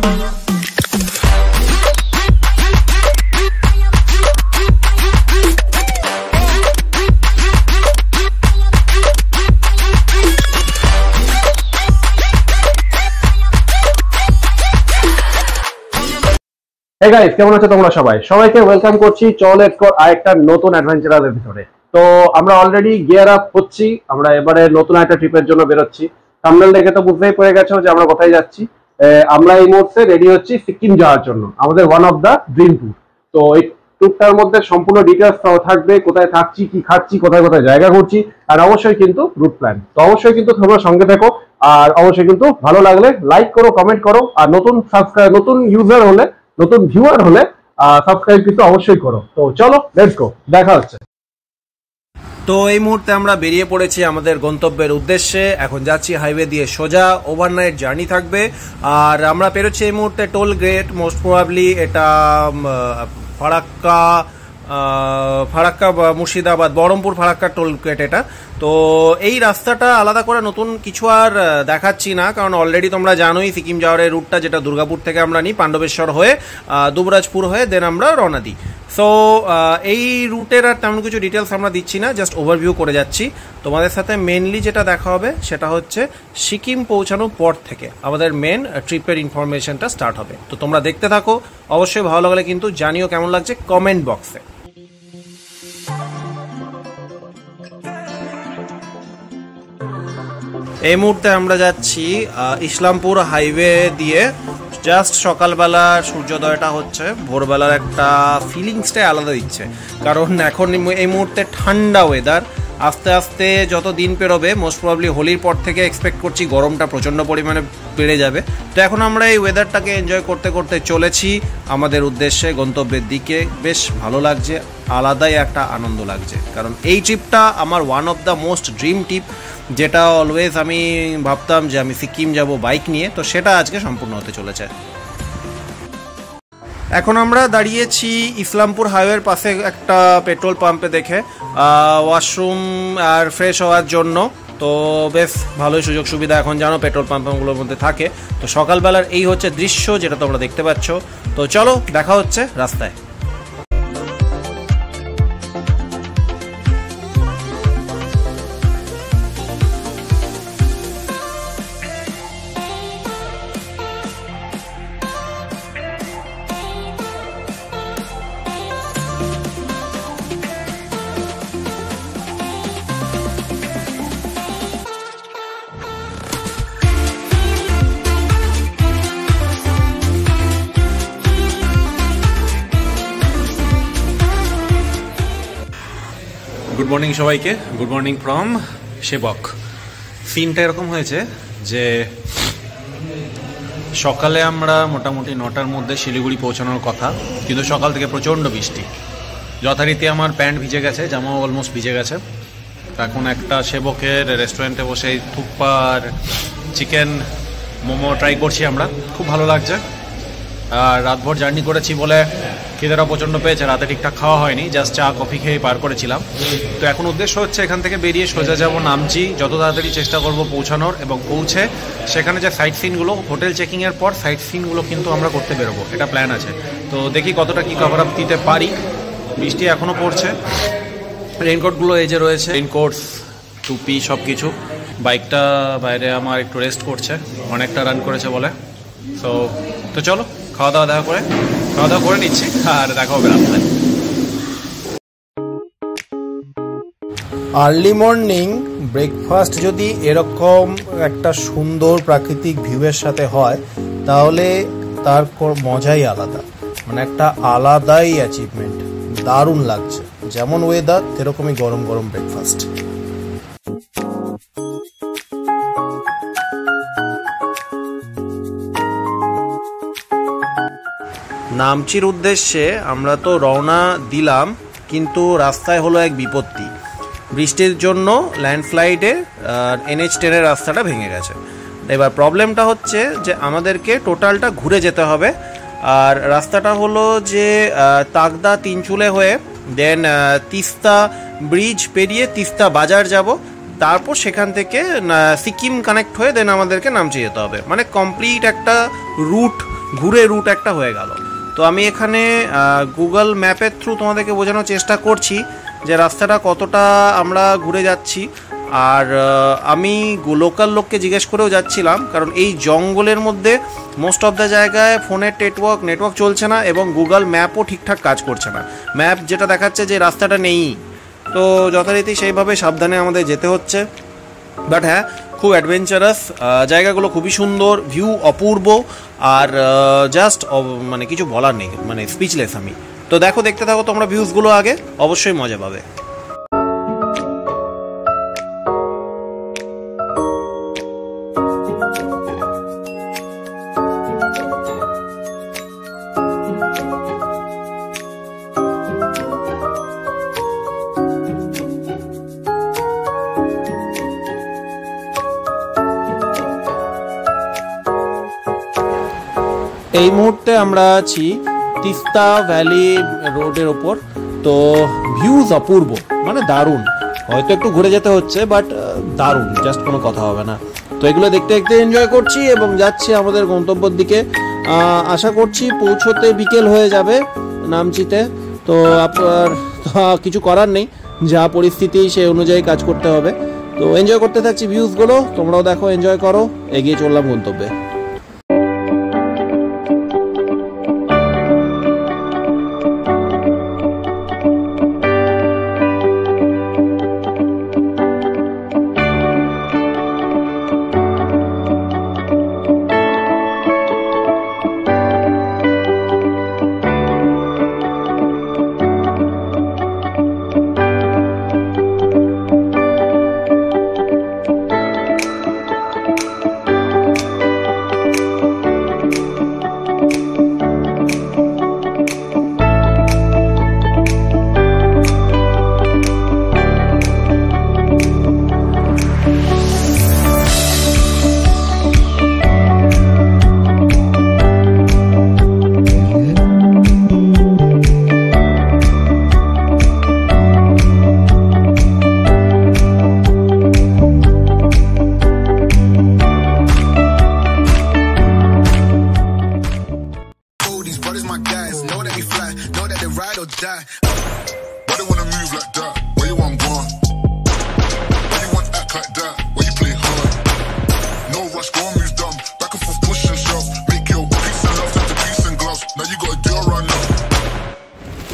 Hey guys, কেমন আছো তোমরা সবাই? সবাইকে ওয়েলকাম করছি চল এক্সপ্লোর আরেকটা নতুন অ্যাডভেঞ্চারের ভিতরে। তো আমরা অলরেডি গিয়ার আপ হচ্ছি, আমরা এবারে নতুন একটা ট্রিপের জন্য বেরোচ্ছি। থাম্বনেল দেখে তো বুঝতেই পেরে গেছো যে আমরা কোথায় যাচ্ছি। আমরা এই মুহূর্তে রেডি হচ্ছি সিকিম যাওয়ার জন্য, আমাদের one of the dream tour. তো এই ট্যুরটার মধ্যে সম্পূর্ণ ডিটেলস থাকবে, কোথায় থাকছি, কি খাচ্ছি, কোথায় কোথায় জায়গা ঘুরছি, আর অবশ্যই কিন্তু রুট প্ল্যান। তো অবশ্যই কিন্তু তোমরা সঙ্গে থেকো, আর অবশ্যই কিন্তু ভালো লাগলে লাইক করো, কমেন্ট করো, আর নতুন ইউজার হলে, নতুন ভিউয়ার হলে সাবস্ক্রাইব কিন্তু অবশ্যই করো। তো চলো লেটস গো, দেখা হচ্ছে। তো এই মুহূর্তে আমরা বেরিয়ে পড়েছি আমাদের গন্তব্যের উদ্দেশ্যে। এখন যাচ্ছি হাইওয়ে দিয়ে সোজা, ওভারনাইট জার্নি থাকবে। আর আমরা পেরোচ্ছি এই মুহূর্তে টোল গেট, মোস্ট প্রবাবলি এটা ফারাক্কা মুর্শিদাবাদ বহরমপুর ফারাক্কা টোল গেট এটা। তো এই রাস্তাটা আলাদা করে নতুন কিছু আর দেখাচ্ছি না, কারণ অলরেডি তোমরা জানোই সিকিম যাওয়ার রুটটা, যেটা দুর্গাপুর থেকে আমরা নিই পাণ্ডবেশ্বর হয়ে, দুবরাজপুর হয়ে দেন আমরা রওনা দিই। সো এই রুটের আর তেমন কিছু ডিটেলস আমরা দিচ্ছি না, জাস্ট ওভারভিউ করে যাচ্ছি। তোমাদের সাথে মেনলি যেটা দেখা হবে সেটা হচ্ছে সিকিম পৌঁছানোর পর থেকে আমাদের মেন ট্রিপের ইনফরমেশনটা স্টার্ট হবে। তো তোমরা দেখতে থাকো, অবশ্যই ভালো লাগলে কিন্তু জানিও কেমন লাগছে কমেন্ট বক্সে। এই মুহূর্তে আমরা যাচ্ছি ইসলামপুর হাইওয়ে দিয়ে। জাস্ট সকালবেলা সূর্যোদয়টা হচ্ছে, ভোরবেলার একটা ফিলিংসটাই আলাদা দিচ্ছে, কারণ এখন এই মুহূর্তে ঠান্ডা ওয়েদার। আস্তে আস্তে যত দিন পেরোবে, মোস্ট প্রবাবলি হোলির পর থেকে এক্সপেক্ট করছি গরমটা প্রচণ্ড পরিমাণে বেড়ে যাবে। তো এখন আমরা এই ওয়েদারটাকে এনজয় করতে করতে চলেছি আমাদের উদ্দেশ্যে, গন্তব্যের দিকে। বেশ ভালো লাগছে, আলাদাই একটা আনন্দ লাগছে, কারণ এই ট্রিপটা আমার one of the most dream trip, যেটা অলওয়েজ আমি ভাবতাম যে আমি সিকিম যাব বাইক নিয়ে। তো সেটা আজকে সম্পূর্ণ হতে চলেছে। এখন আমরা দাঁড়িয়েছি ইসলামপুর হাইওয়ের পাশে একটা পেট্রোল পাম্পে দেখে ওয়াশরুম আর ফ্রেশ হওয়ার জন্য। তো বেশ ভালোই সুযোগ সুবিধা এখন জানো পেট্রোল পাম্পগুলোর মধ্যে থাকে। তো সকালবেলার এই হচ্ছে দৃশ্য, যেটা তোমরা দেখতে পাচ্ছ। তো চলো দেখা হচ্ছে রাস্তায়। গুড মর্নিং সবাইকে, গুড মর্নিং ফ্রম সেবক। সিনটা এরকম হয়েছে যে সকালে আমরা মোটামুটি 9টার মধ্যে শিলিগুড়ি পৌঁছানোর কথা, কিন্তু সকাল থেকে প্রচণ্ড বৃষ্টি। যথারীতি আমার প্যান্ট ভিজে গেছে, জামাও অলমোস্ট ভিজে গেছে। এখন একটা সেবকের রেস্টুরেন্টে বসে থুকপার চিকেন মোমো ট্রাই করছি আমরা, খুব ভালো লাগছে। আর রাতভর জার্নি করেছি বলে খিদেটা প্রচণ্ড পেয়েছে, রাতে ঠিকঠাক খাওয়া হয়নি, জাস্ট চা কফি খেয়ে পার করেছিলাম। তো এখন উদ্দেশ্য হচ্ছে এখান থেকে বেরিয়ে সোজা যাব নামচি, যত তাড়াতাড়ি চেষ্টা করব পৌঁছানোর, এবং পৌঁছে সেখানে যে সাইট সিনগুলো, হোটেল চেকিংয়ের পর সাইট সিনগুলো কিন্তু আমরা করতে বেরোবো, এটা প্ল্যান আছে। তো দেখি কতটা কি কভার আপ দিতে পারি। বৃষ্টি এখনও পড়ছে, রেইনকোটগুলো এই যে রয়েছে, রেইনকোটস, টুপি, সব কিছু। বাইকটা বাইরে আমার একটু রেস্ট করছে, অনেকটা রান করেছে বলে। তো চলো খাওয়া দাওয়া করে নিচ্ছি, আর দেখা হবে রাস্তায়। আর্লি মর্নিং ব্রেকফাস্ট যদি এরকম একটা সুন্দর প্রাকৃতিক ভিউয়ের সাথে হয়, তাহলে তার মজাই আলাদা, মানে একটা আলাদাই অ্যাচিভমেন্ট। দারুণ লাগছে, যেমন ওয়েদার সেরকমই গরম গরম ব্রেকফাস্ট। নামচির উদ্দেশ্যে আমরা তো রওনা দিলাম, কিন্তু রাস্তায় হলো এক বিপত্তি। বৃষ্টির জন্য ল্যান্ডস্লাইডে NH10 রাস্তাটা ভেঙে গেছে। এবার প্রবলেমটা হচ্ছে যে আমাদেরকে টোটালটা ঘুরে যেতে হবে। আর রাস্তাটা হলো যে তাকদা তিনচুলে হয়ে দেন তিস্তা ব্রিজ পেরিয়ে তিস্তা বাজার যাব, তারপর সেখান থেকে সিকিম কানেক্ট হয়ে দেন আমাদেরকে নামচি যেতে হবে। মানে কমপ্লিট একটা রুট ঘুরে রুট একটা হয়ে গেল। তো আমি এখানে গুগল ম্যাপের থ্রু তোমাদেরকে বোঝানোর চেষ্টা করছি যে রাস্তাটা কতটা আমরা ঘুরে যাচ্ছি। আর আমি লোকাল লোককে জিজ্ঞেস করেও যাচ্ছিলাম, কারণ এই জঙ্গলের মধ্যে মোস্ট অফ দ্য জায়গায় ফোনের নেটওয়ার্ক চলছে না এবং গুগল ম্যাপও ঠিকঠাক কাজ করছে না। ম্যাপ যেটা দেখাচ্ছে যে রাস্তাটা নেই, তো যথারীতি সেইভাবে সাবধানে আমাদের যেতে হচ্ছে। বাট হ্যাঁ, খুব অ্যাডভেঞ্চারাস, জায়গাগুলো খুবই সুন্দর, ভিউ অপূর্ব, আর জাস্ট মানে কিছু বলার নেই, মানে স্পিচলেস আমি। তো দেখতে থাকো তোমরা ভিউজগুলো, আগে অবশ্যই মজা পাবে। এই মুহূর্তে আমরা আছি তিস্তা ভ্যালি রোডের ওপর। তো ভিউজ অপূর্ব, মানে দারুণ। হয়তো একটু ঘুরে যেতে হচ্ছে, বাট দারুণ, জাস্ট কোনো কথা হবে না। তো এগুলো দেখতে এনজয় করছি এবং যাচ্ছি আমাদের গন্তব্যের দিকে। আশা করছি পৌঁছতে বিকেল হয়ে যাবে নামচিতে। তো আপনার কিছু করার নেই, যা পরিস্থিতি সেই অনুযায়ী কাজ করতে হবে। তো এনজয় করতে থাকছি ভিউজগুলো, তোমরাও দেখো, এনজয় করো। এগিয়ে চললাম গন্তব্যে।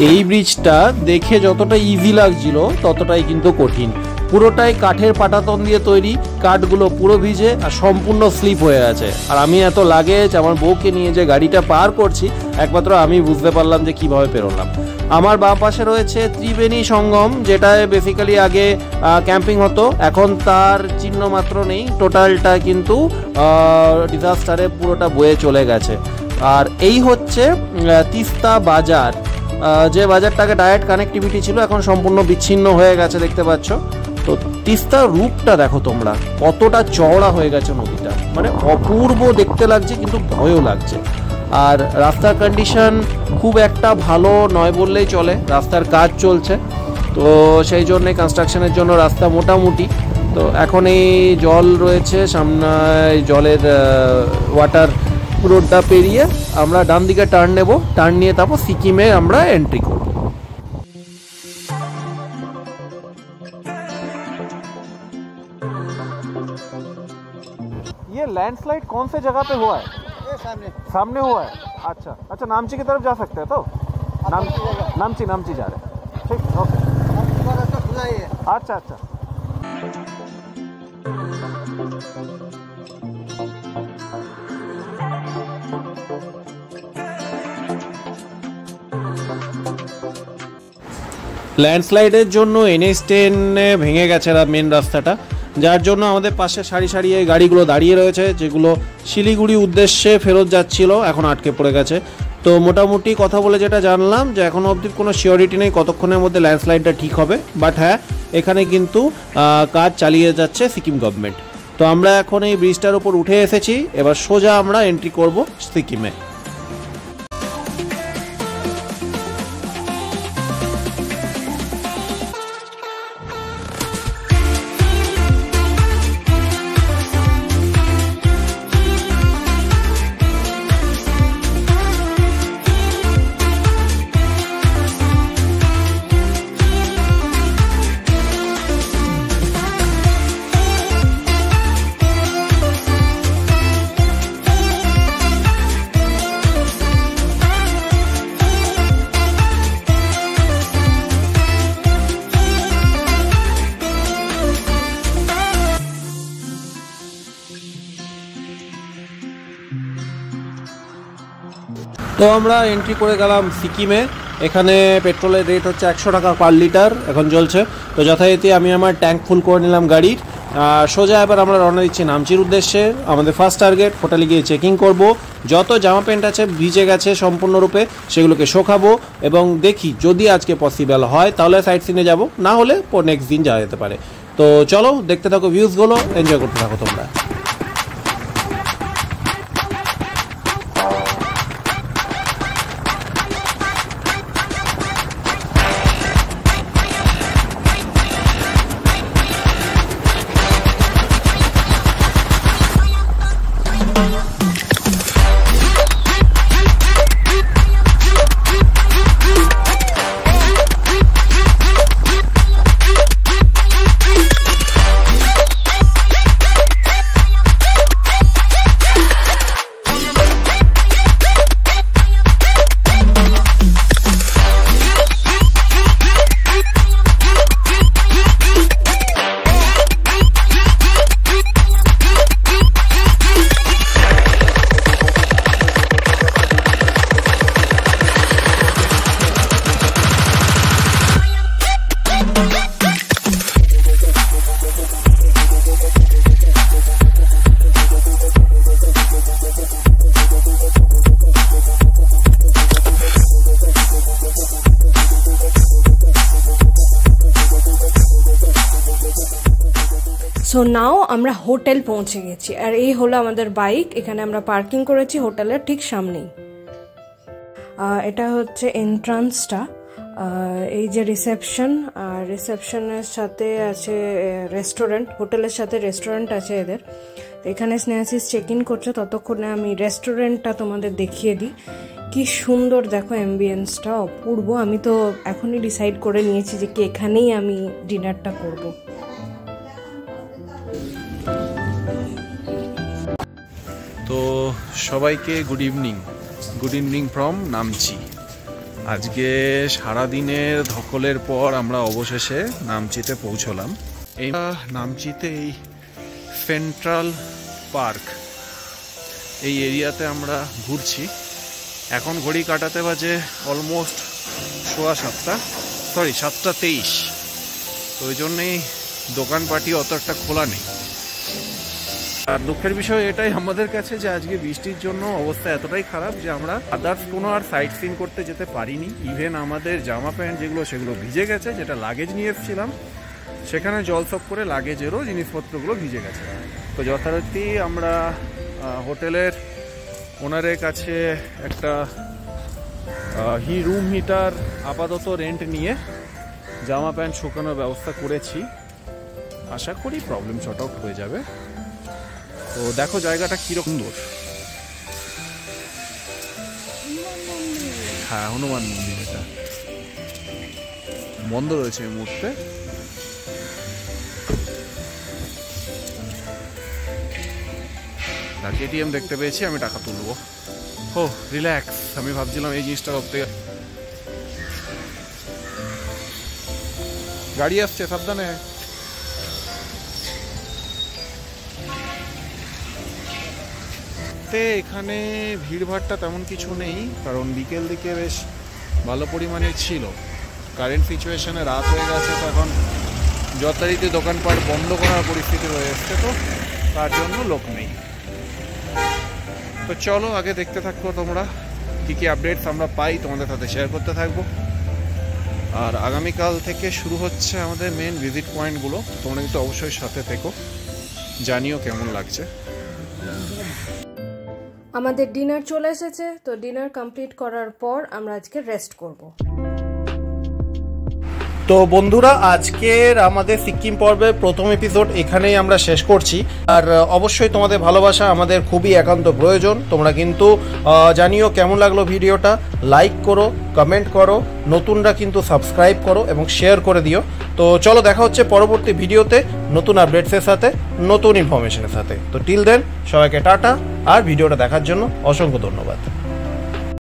এই ব্রিজটা দেখে যতটা ইজি লাগছিল ততটাই কিন্তু কঠিন। পুরোটাই কাঠের পাটাতন দিয়ে তৈরি, কাঠগুলো পুরো ভিজে আর সম্পূর্ণ স্লিপ হয়ে আছে। আর আমি এত লাগেজ আমার বউকে নিয়ে যে গাড়িটা পার করছি, একমাত্র আমি বুঝতে পারলাম যে কিভাবে পেরোলাম। আমার বাম পাশে রয়েছে ত্রিবেণী সঙ্গম, যেটা বেসিক্যালি আগে ক্যাম্পিং হতো, এখন তার চিহ্ন মাত্র নেই। টোটালটা কিন্তু ডিজাস্টারে পুরোটা বয়ে চলে গেছে। আর এই হচ্ছে তিস্তা বাজার, যে বাজারটাকে ডাইরেক্ট কানেক্টিভিটি ছিল, এখন সম্পূর্ণ বিচ্ছিন্ন হয়ে গেছে, দেখতে পাচ্ছ। তো তিস্তার রূপটা দেখো তোমরা, কতটা চওড়া হয়ে গেছে নদীটা, মানে অপূর্ব দেখতে লাগছে, কিন্তু ভয়ও লাগছে। আর রাস্তার কন্ডিশন খুব একটা ভালো নয় বললেই চলে, রাস্তার কাজ চলছে, তো সেই জন্যে কনস্ট্রাকশনের জন্য রাস্তা মোটামুটি। তো এখন এই জল রয়েছে সামনে, জলের ওয়াটার রোডটা পেরিয়ে আমরা ডান দিকে টার্ন নেব, টার্ন নিয়ে তারপর সিকিমে আমরা এন্ট্রি করব। ये लैंडस्लाइड कौन से जगह पे हुआ है? सामने हुआ है। अच्छा, नामची की तरफ जा सकते हैं तो? नामची जा रहे हैं, ठीक, ओके। अच्छा। ল্যান্ডস্লাইডের জন্য NH10 ভেঙে গেছে মেন রাস্তাটা, যার জন্য আমাদের পাশে সারি সারি এই গাড়িগুলো দাঁড়িয়ে রয়েছে, যেগুলো শিলিগুড়ি উদ্দেশ্যে ফেরত যাচ্ছিল, এখন আটকে পড়ে গেছে। তো মোটামুটি কথা বলে যেটা জানলাম যে এখনও অবধি কোনো সিওরিটি নেই কতক্ষণের মধ্যে ল্যান্ডস্লাইডটা ঠিক হবে, বাট হ্যাঁ, এখানে কিন্তু কাজ চালিয়ে যাচ্ছে সিকিম গভর্নমেন্ট। তো আমরা এখন এই ব্রিজটার উপর উঠে এসেছি, এবার সোজা আমরা এন্ট্রি করব সিকিমে। তো আমরা এন্ট্রি করে গেলাম সিকিমে। এখানে পেট্রোলের রেট হচ্ছে 100 টাকা পার লিটার এখন চলছে। তো যথারীতি আমি আমার ট্যাঙ্ক ফুল করে নিলাম গাড়ির। সোজা এবার আমরা রওনা দিচ্ছি নামচির উদ্দেশ্যে। আমাদের ফার্স্ট টার্গেট হোটেলে গিয়ে চেকিং করব। যত জামা প্যান্ট আছে ভিজে গেছে সম্পূর্ণরূপে সেগুলোকে শোকাবো এবং দেখি যদি আজকে পসিবল হয় তাহলে সাইট সিনে যাব, না হলে নেক্সট দিন যাওয়া যেতে পারে। তো চলো দেখতে থাকো ভিউজগুলো, এনজয় করতে থাকো তোমরা। সো নাও আমরা হোটেল পৌঁছে গেছি, আর এই হলো আমাদের বাইক। এখানে আমরা পার্কিং করেছি হোটেলের ঠিক সামনেই। এটা হচ্ছে এন্ট্রান্সটা, এই যে রিসেপশন, আর রিসেপশনের সাথে আছে রেস্টুরেন্ট, হোটেলের সাথে রেস্টুরেন্ট আছে এদের। এখানে স্নেহাসিস চেক ইন করছে, ততক্ষণে আমি রেস্টুরেন্টটা তোমাদের দেখিয়ে দিই। কি সুন্দর দেখো, অ্যাম্বিয়েন্সটা অপূর্ব। আমি তো এখনই ডিসাইড করে নিয়েছি যে কি এখানেই আমি ডিনারটা করব। তো সবাইকে গুড ইভিনিং ফ্রম নামচি। আজকে সারাদিনের ধকলের পর আমরা অবশেষে নামচিতে পৌঁছলাম। এই নামচিতে এই সেন্ট্রাল পার্ক এই এরিয়াতে আমরা ঘুরছি। এখন ঘড়ি কাটাতে বাজে অলমোস্ট 7:23। তো ওই জন্যেই দোকানপাটি অত একটা খোলা নেই। আর দুঃখের বিষয় এটাই আমাদের কাছে যে আজকে বৃষ্টির জন্য অবস্থা এতটাই খারাপ যে আমরা আদার্স কোনো আর সাইট সিন করতে যেতে পারিনি। ইভেন আমাদের জামা প্যান্ট যেগুলো সেগুলো ভিজে গেছে, যেটা লাগেজ নিয়ে এসেছিলাম সেখানে জল সব করে লাগেজেরও জিনিসপত্রগুলো ভিজে গেছে। তো যথারীতি আমরা হোটেলের ওনারের কাছে একটা রুম হিটার আপাতত রেন্ট নিয়ে জামা প্যান্ট শুকানোর ব্যবস্থা করেছি। আশা করি প্রবলেম শর্ট আউট হয়ে যাবে। তো দেখো জায়গাটা কিরকম সুন্দর। হ্যাঁ, হনুমান মন্দির, এটা বন্ধ রয়েছে এই মুহূর্তে। এটিএম দেখতে পেয়েছি, আমি টাকা তুলবো। ও রিল্যাক্স। আমি ভাবছিলাম এই জিনিসটা করতে। গাড়ি আসছে, সাবধানে। এখানে ভিড়ভাড়টা তেমন কিছু নেই, কারণ বিকেল দিকে বেশ ভালো পরিমাণে ছিল। কারেন্ট সিচুয়েশনে রাত হয়ে গেছে, তো এখন যথারীতি দোকানপাট বন্ধ করার পরিস্থিতি হয়ে এসছে, তো তার জন্য লোক নেই। তো চলো আগে দেখতে থাকবো তোমরা কী কী আপডেটস আমরা পাই, তোমাদের সাথে শেয়ার করতে থাকবো। আর আগামীকাল থেকে শুরু হচ্ছে আমাদের মেন ভিজিট পয়েন্টগুলো। তোমরা কিন্তু অবশ্যই সাথে থেকো, জানিও কেমন লাগছে। আমাদের ডিনার চলে এসেছে, তো ডিনার কমপ্লিট করার পর আমরা আজকে রেস্ট করব। তো বন্ধুরা, আজকের আমাদের সিকিম পর্বের প্রথম এপিসোড এখানেই আমরা শেষ করছি। আর অবশ্যই তোমাদের ভালোবাসা আমাদের খুবই একান্ত প্রয়োজন। তোমরা কিন্তু জানিও কেমন লাগলো ভিডিওটা, লাইক করো, কমেন্ট করো, নতুনরা কিন্তু সাবস্ক্রাইব করো এবং শেয়ার করে দিও। তো চলো দেখা হচ্ছে পরবর্তী ভিডিওতে নতুন আপডেটসের সাথে, নতুন ইনফরমেশনের সাথে। তো টিল দেন সবাইকে টাটা, আর ভিডিওটা দেখার জন্য অসংখ্য ধন্যবাদ।